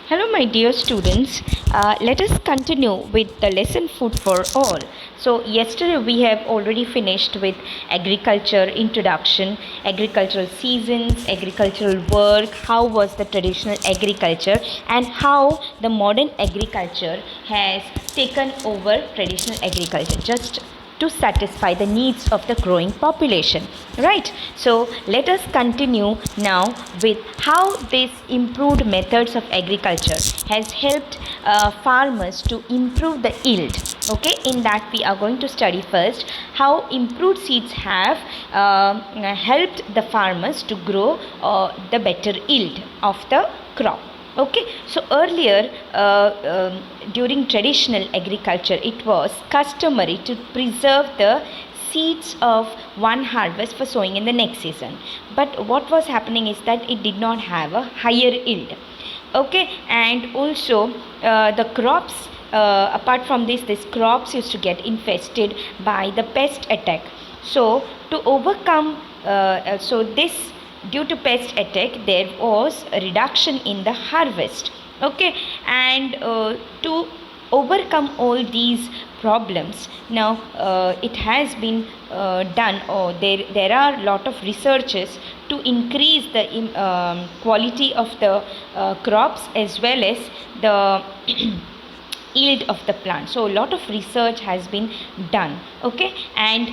Hello, my dear students. Let us continue with the lesson Food for All. So, yesterday we have already finished with agriculture introduction, agricultural seasons, agricultural work, how was the traditional agriculture, and how the modern agriculture has taken over traditional agriculture. Just to satisfy the needs of the growing population, right? So let us continue now with how this improved methods of agriculture has helped farmers to improve the yield. Okay, in that we are going to study first how improved seeds have helped the farmers to grow the better yield of the crop. Okay, so earlier during traditional agriculture, it was customary to preserve the seeds of one harvest for sowing in the next season. But what was happening is that it did not have a higher yield. Okay, and also the crops. Apart from this, these crops used to get infested by the pest attack. So to overcome, this due to pest attack there was a reduction in the harvest. Okay, and to overcome all these problems now, it has been done, or there are lot of researches to increase the quality of the crops as well as the yield of the plant. So a lot of research has been done. Okay, and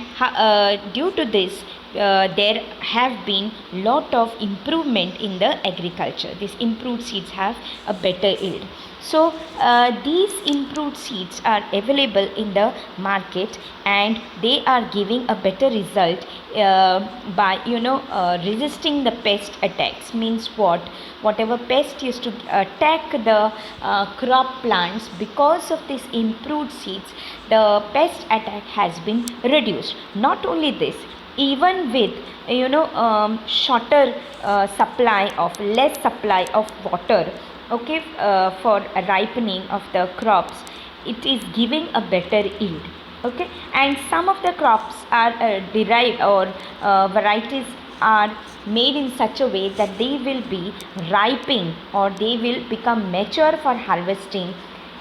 due to this there have been lot of improvement in the agriculture. These improved seeds have a better yield. So these improved seeds are available in the market, and they are giving a better result by resisting the pest attacks. Means what? Whatever pest used to attack the crop plants, because of these improved seeds, the pest attack has been reduced. Not only this, even with shorter supply of less supply of water, okay, for ripening of the crops, it is giving a better yield. Okay, and some of the crops are derived, or varieties are made in such a way that they will be ripening, or they will become mature for harvesting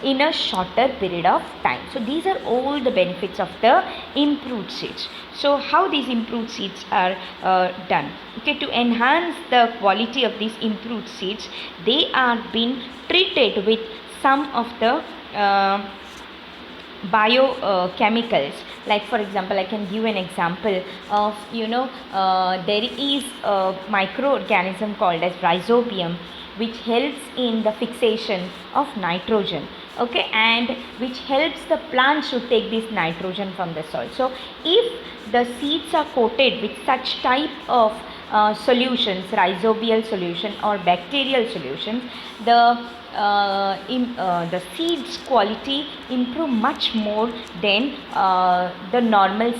in a shorter period of time. So these are all the benefits of the improved seeds. So how these improved seeds are done? Okay, to enhance the quality of these improved seeds, they are being treated with some of the biochemicals. Like for example, I can give an example of there is a microorganism called as rhizobium, which helps in the fixation of nitrogen. Okay, and which helps the plants to take this nitrogen from the soil. So if the seeds are coated with such type of solutions, rhizobial solution or bacterial solutions, the seeds quality improve much more than the normal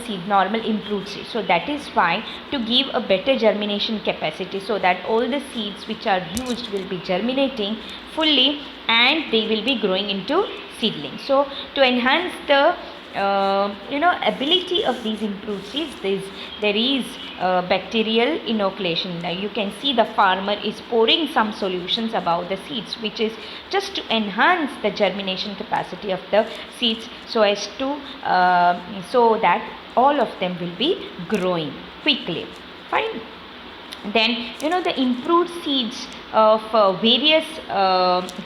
improved seed. So that is why, to give a better germination capacity, so that all the seeds which are used will be germinating fully, and they will be growing into seedlings. So to enhance the ability of these improved seeds, there is bacterial inoculation. Now you can see the farmer is pouring some solutions about the seeds, which is just to enhance the germination capacity of the seeds, so as to so that all of them will be growing quickly. Fine. Then the improved seeds of various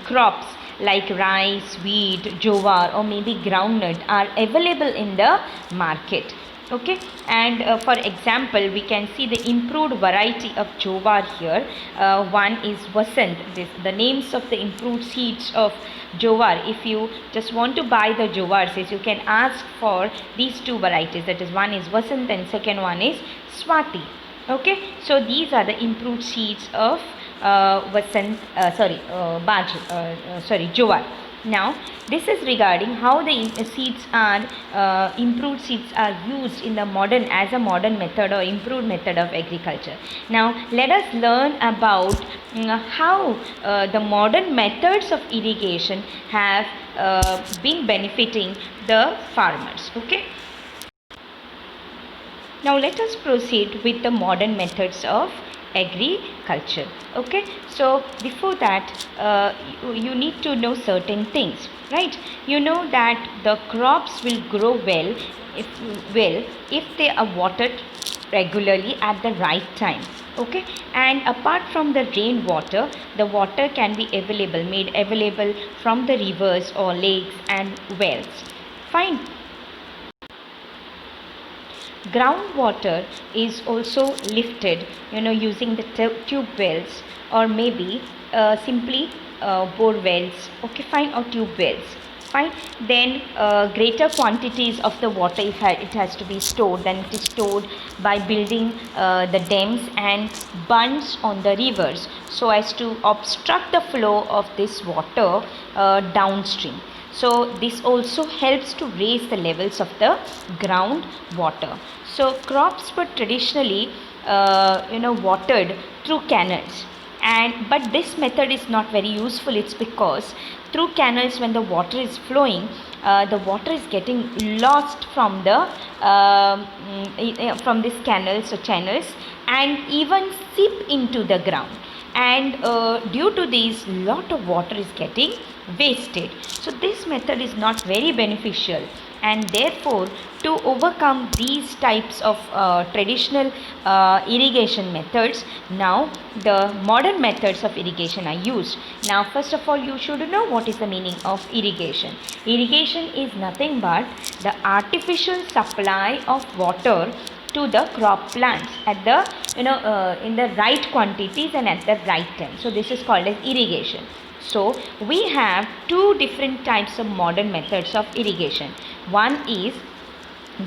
crops like rice, wheat, jowar, or maybe groundnut are available in the market. Okay, and for example, we can see the improved variety of jowar here. One is Vasant. The names of the improved seeds of jowar, if you just want to buy the jowar seeds, you can ask for these two varieties. That is, one is Vasant and second one is Swati. Okay, so these are the improved seeds of jowar. Now this is regarding how the seeds are improved seeds are used in the modern method or improved method of agriculture. Now let us learn about how the modern methods of irrigation have been benefiting the farmers. Okay. Now let us proceed with the modern methods of agriculture. Okay, so before that, you need to know certain things, right? You know that the crops will grow if well if they are watered regularly at the right time. Okay, and apart from the rainwater, the water can be made available from the rivers or lakes and wells. Fine. Groundwater is also lifted, using the tube wells, or maybe simply bore wells. Okay, fine, or tube wells. Fine. Then greater quantities of the water, if it has to be stored, then it is stored by building the dams and bunds on the rivers, so as to obstruct the flow of this water downstream. So this also helps to raise the levels of the groundwater. So crops were traditionally watered through canals, but this method is not very useful. It's because through canals, when the water is flowing, the water is getting lost from these canals or channels, and even seep into the ground, and due to this, lot of water is getting wasted. So this method is not very beneficial, and therefore to overcome these types of traditional irrigation methods, now the modern methods of irrigation are used. Now first of all, you should know what is the meaning of irrigation. Irrigation is nothing but the artificial supply of water to the crop plants at the in the right quantities and at the right time. So this is called as irrigation. So we have two different types of modern methods of irrigation. One is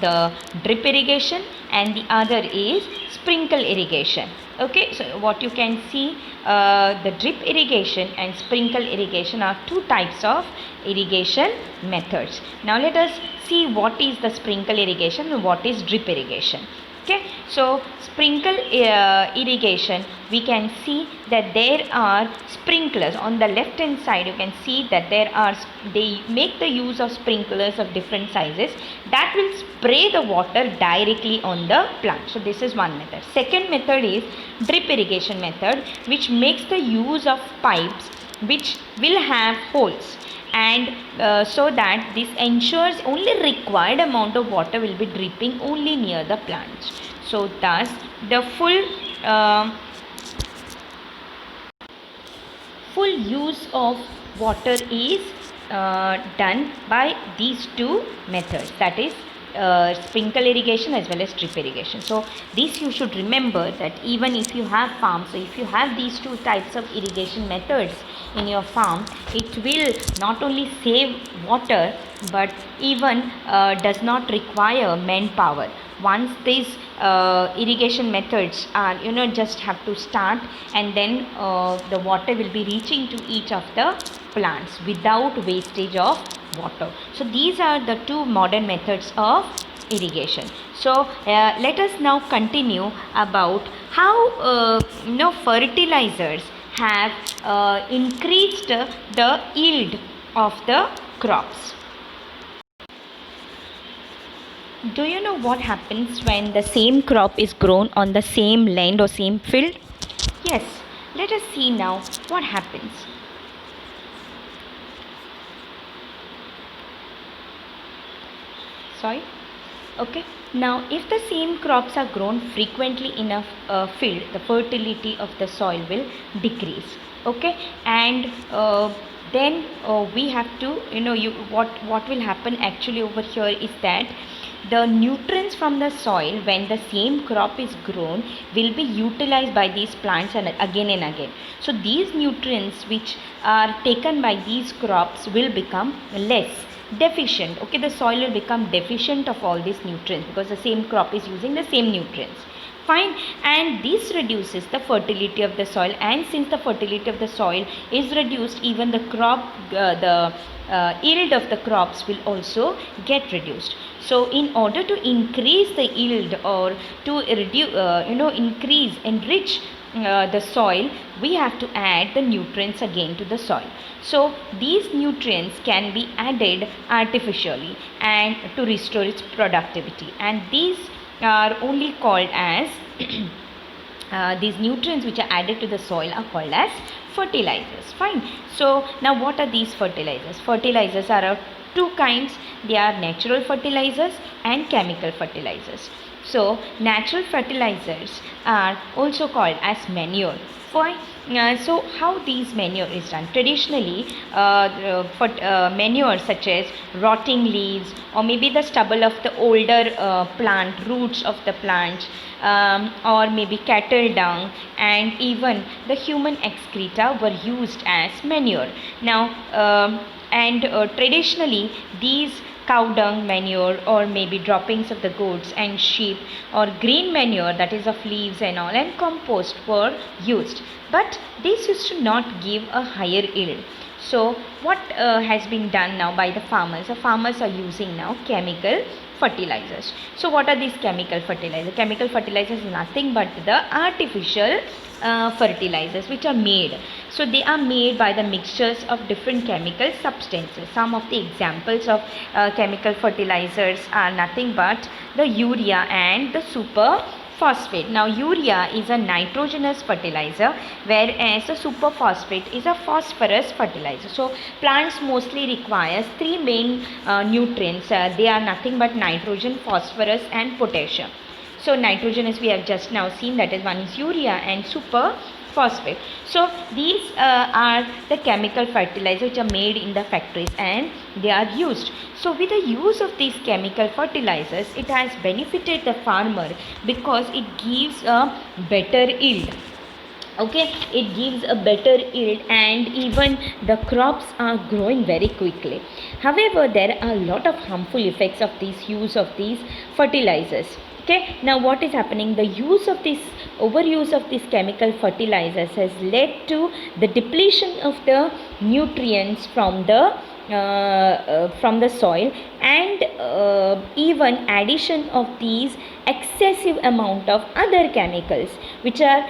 the drip irrigation and the other is sprinkle irrigation. Okay, so what you can see, the drip irrigation and sprinkle irrigation are two types of irrigation methods. Now let us see what is the sprinkle irrigation and what is drip irrigation. Okay, so sprinkle irrigation, we can see that there are sprinklers on the left hand side. You can see that they make the use of sprinklers of different sizes that will spray the water directly on the plant. So this is one method. Second method is drip irrigation method, which makes the use of pipes which will have holes, and so that this ensures only required amount of water will be dripping only near the plants. So thus the full use of water is done by these two methods, that is sprinkle irrigation as well as drip irrigation. So this you should remember, that even if you have farms, so if you have these two types of irrigation methods in your farm, it will not only save water but even does not require manpower. Once these irrigation methods are, just have to start, and then the water will be reaching to each of the plants without wastage of water. So these are the two modern methods of irrigation. So let us now continue about how fertilizers have increased the yield of the crops. Do you know what happens when the same crop is grown on the same land or same field? Yes, let us see now what happens. Sorry. Okay. Now, if the same crops are grown frequently in a field, the fertility of the soil will decrease. Okay, and then we have to, what will happen actually over here is that the nutrients from the soil, when the same crop is grown, will be utilized by these plants and again. So these nutrients which are taken by these crops will become less, deficient. Okay, the soil will become deficient of all these nutrients because the same crop is using the same nutrients. Fine, and this reduces the fertility of the soil, and since the fertility of the soil is reduced, even the yield of the crops will also get reduced. So in order to increase the yield, or to enrich the soil, we have to add the nutrients again to the soil. So these nutrients can be added artificially and to restore its productivity, and these are only called as these nutrients which are added to the soil are called as fertilizers. Fine. So now what are these fertilizers? Fertilizers are of two kinds. They are natural fertilizers and chemical fertilizers. So natural fertilizers are also called as manure. Fine. So how these manure is done? Traditionally, manure such as rotting leaves or maybe the stubble of the older plant, roots of the plant, or maybe cattle dung, and even the human excreta were used as manure. Now, traditionally these cow dung manure or maybe droppings of the goats and sheep or green manure, that is of leaves and all, and compost were used, but this used to not give a higher yield. So what has been done now by the farmers? The farmers are using now chemical fertilizers. So what are these chemical fertilizers? Chemical fertilizers is nothing but the artificial fertilizers which are made. So they are made by the mixtures of different chemical substances. Some of the examples of chemical fertilizers are nothing but the urea and the superphosphate. Now urea is a nitrogenous fertilizer, whereas the superphosphate is a phosphorus fertilizer. So plants mostly requires three main nutrients. They are nothing but nitrogen, phosphorus and potassium. So nitrogen, as we have just now seen, that is one is urea and superphosphate. So these are the chemical fertilizers which are made in the factories and they are used. So with the use of these chemical fertilizers, it has benefited the farmer because it gives a better yield. Okay, it gives a better yield and even the crops are growing very quickly. However, there are a lot of harmful effects of this use of these fertilizers. Okay, now what is happening? The overuse of these chemical fertilizers has led to the depletion of the nutrients from the soil, and even addition of these excessive amount of other chemicals which are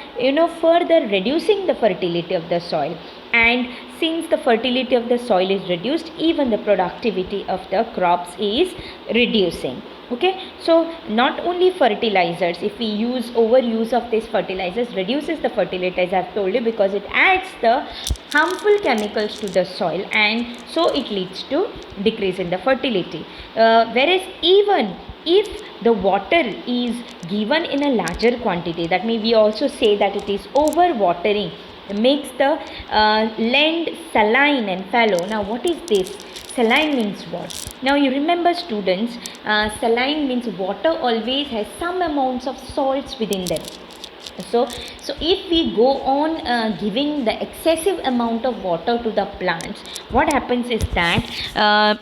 further reducing the fertility of the soil. And since the fertility of the soil is reduced, even the productivity of the crops is reducing. Okay, so not only fertilizers, if we overuse of these fertilizers reduces the fertility, as I have told you, because it adds the harmful chemicals to the soil and so it leads to decrease in the fertility. Whereas even if the water is given in a larger quantity, that means we also say that it is over watering, makes the land saline and fallow. Now what is this? Saline means what? Now you remember students, saline means water always has some amounts of salts within them. So if we go on giving the excessive amount of water to the plants, what happens is that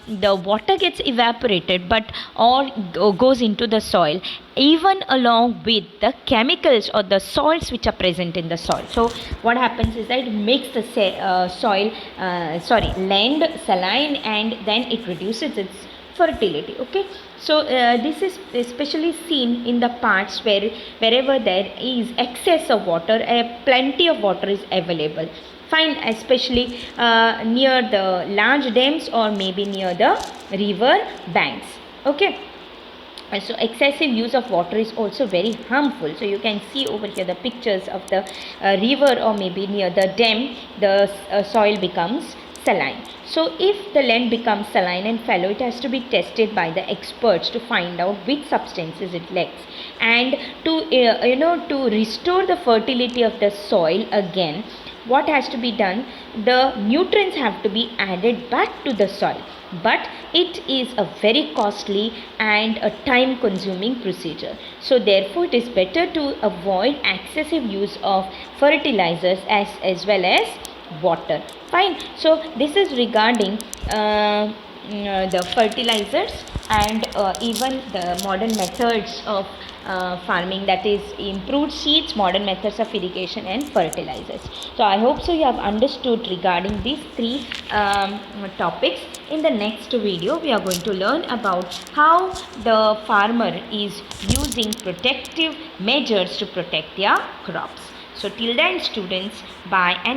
the water gets evaporated but or goes into the soil, even along with the chemicals or the salts which are present in the soil. So what happens is that it makes the land saline and then it reduces its fertility. Okay, so this is especially seen in the parts wherever there is excess of water, plenty of water is available. Fine, especially near the large dams or maybe near the river banks. Okay, and so excessive use of water is also very harmful. So you can see over here the pictures of the river or maybe near the dam, the soil becomes saline. So if the land becomes saline and fallow, it has to be tested by the experts to find out which substances it lacks, and to restore the fertility of the soil again, what has to be done? The nutrients have to be added back to the soil, but it is a very costly and a time consuming procedure. So therefore it is better to avoid excessive use of fertilizers as well as water. Fine. So this is regarding the fertilizers and even the modern methods of farming, that is improved seeds, modern methods of irrigation and fertilizers. So I hope so you have understood regarding these three topics. In the next video we are going to learn about how the farmer is using protective measures to protect their crops. So till then students, bye and